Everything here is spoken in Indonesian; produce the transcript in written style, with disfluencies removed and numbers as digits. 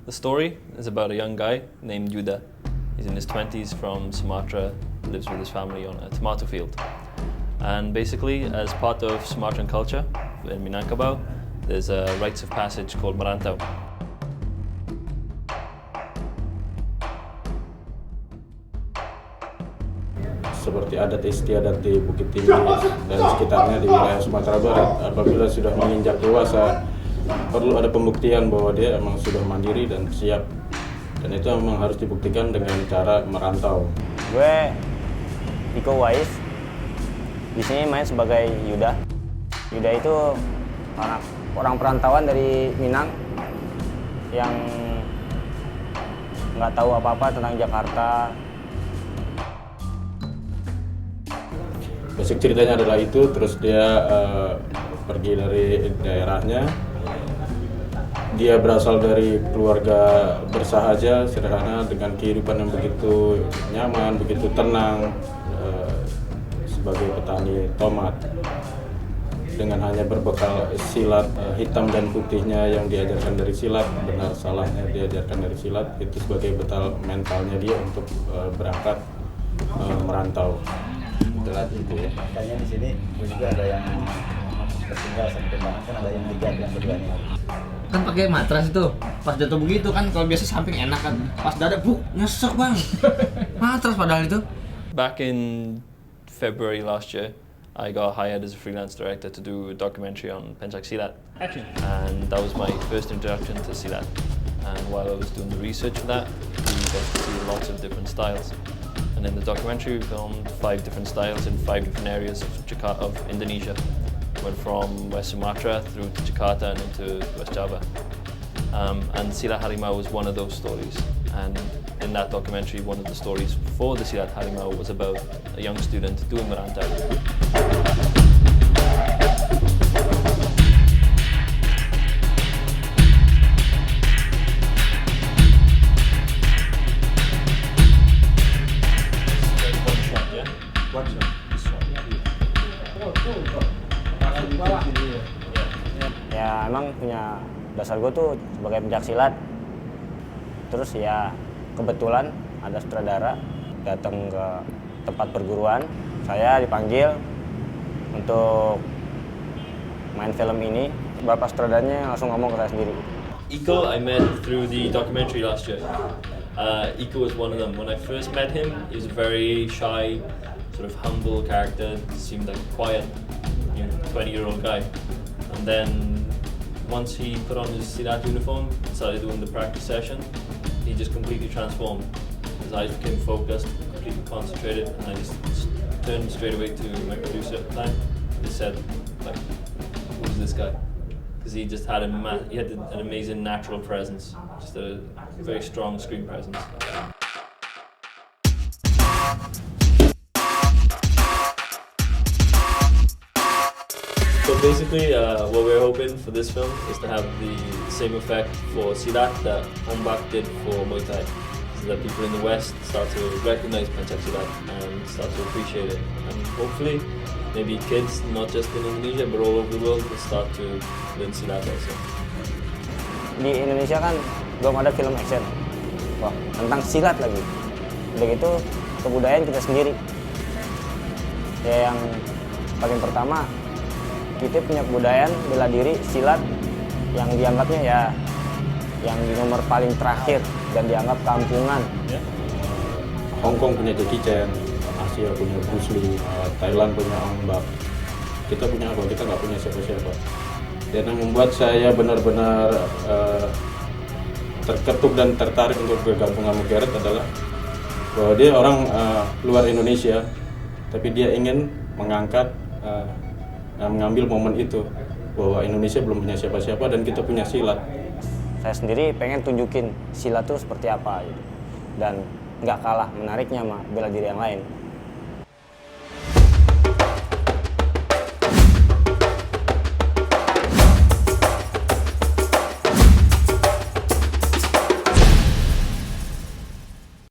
The story is about a young guy named Yuda. He's in his 20s from Sumatra, lives with his family on a tomato field. And basically, as part of Sumatran culture in Minangkabau, there's a rites of passage called merantau. Seperti adat istiadat di Bukit Tinggi dan sekitarnya di wilayah Sumatera Barat, apabila sudah menginjak dewasa perlu ada pembuktian bahwa dia emang sudah mandiri dan siap, dan itu memang harus dibuktikan dengan cara merantau. Gue Iko Wais, di sini main sebagai Yuda. Yuda itu orang perantauan dari Minang yang nggak tahu apa-apa tentang Jakarta. Basic ceritanya adalah itu, terus dia pergi dari daerahnya. Dia berasal dari keluarga bersahaja, sederhana, dengan kehidupan yang begitu nyaman, begitu tenang, sebagai petani tomat. Dengan hanya berbekal silat hitam dan putihnya yang diajarkan dari silat, benar salahnya diajarkan dari silat, itu sebagai bekal mentalnya dia untuk berangkat merantau. Telat itu ya. Makanya di sini juga ada yang tertinggal sama tembakan, kan ada yang digat yang keduanya. Kan pakai matras itu. Pas jatuh begitu kan, kalau biasa samping enak kan. Pas dada nyesek bang. Matras padahal itu. Back in February last year, I got hired as a freelance director to do a documentary on Pencak Silat. Action. And that was my first introduction to Silat. And while I was doing the research for that, we got to see lots of different styles. And in the documentary, we filmed 5 different styles in 5 different areas of Indonesia. Went from West Sumatra through to Jakarta and into West Java. And Silat Harimau was one of those stories. And in that documentary, one of the stories for the Silat Harimau was about a young student doing merantau. Ya emang punya dasar gue tuh sebagai pencaksilat. Terus ya kebetulan ada sutradara datang ke tempat perguruan. Saya dipanggil untuk main film ini. Bapak sutradaranya langsung ngomong ke saya sendiri. Iko I met through the documentary last year. Iko was one of them. When I first met him, he was a very shy, sort of humble character. Seemed like a quiet, 20-year-old guy. And then once he put on his Silat uniform, started doing the practice session, he just completely transformed. His eyes became focused, completely concentrated, and I just turned straight away to my producer at the time. He said, like, who's this guy? Because he just had an amazing natural presence, just a very strong screen presence. So basically, what we're hoping for this film is to have the same effect for Silat that Ombak did for Muay Thai. So that people in the West start to recognize Pencak Silat and start to appreciate it. And hopefully, maybe kids, not just in Indonesia, but all over the world, will start to learn Silat also. Di Indonesia kan belum ada film action. Wah, tentang silat lagi. Udah gitu kebudayaan kita sendiri. Ya yang paling pertama, kita punya kebudayaan bela diri silat yang dianggapnya ya yang di nomor paling terakhir dan dianggap kampungan. Hong Kong punya Jackie Chan, Asia punya Bruce Lee, Thailand punya Ombak. Kita punya apa? Kita nggak punya siapa-siapa. Dan yang membuat saya benar-benar terketuk dan tertarik untuk bergabung sama Gareth adalah bahwa dia orang luar Indonesia, tapi dia ingin mengangkat mengambil momen itu bahwa Indonesia belum punya siapa-siapa dan kita punya silat. Saya sendiri pengen tunjukin silat itu seperti apa gitu. Dan nggak kalah menariknya sama bela diri yang lain.